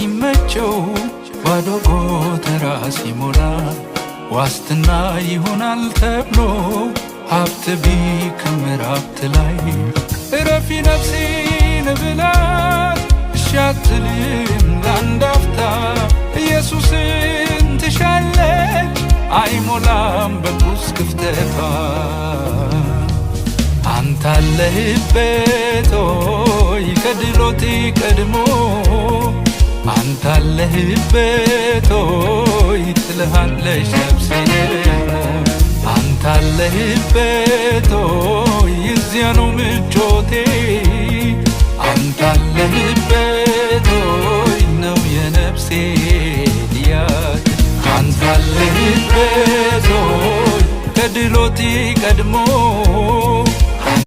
ሲመቸው ባዶ ጎተራ ሲሞላ ዋስትና ይሆናል ተብሎ ሀብት ቢከመር ሀብት ላይ እረፊ ነፍሴን ብላት እሺ አትልም ለአንድ አፍታ ኢየሱስን ትሻለች አይሞላም በቁስ ክፍተቷ አንተ አለህበት ሆይ ከድሎቴ ቀድሞ አንተ አለህበት ሆይ ትልሃለች ነፍሴ ደግሞ አንተ አለህበት ሆይ እዚያ ነው ምቾቴ አንተ አለህበት ሆይ ነው የነፍሴ ሊያት አንተ አለህበት ሆይ ከድሎቴ ቀድሞ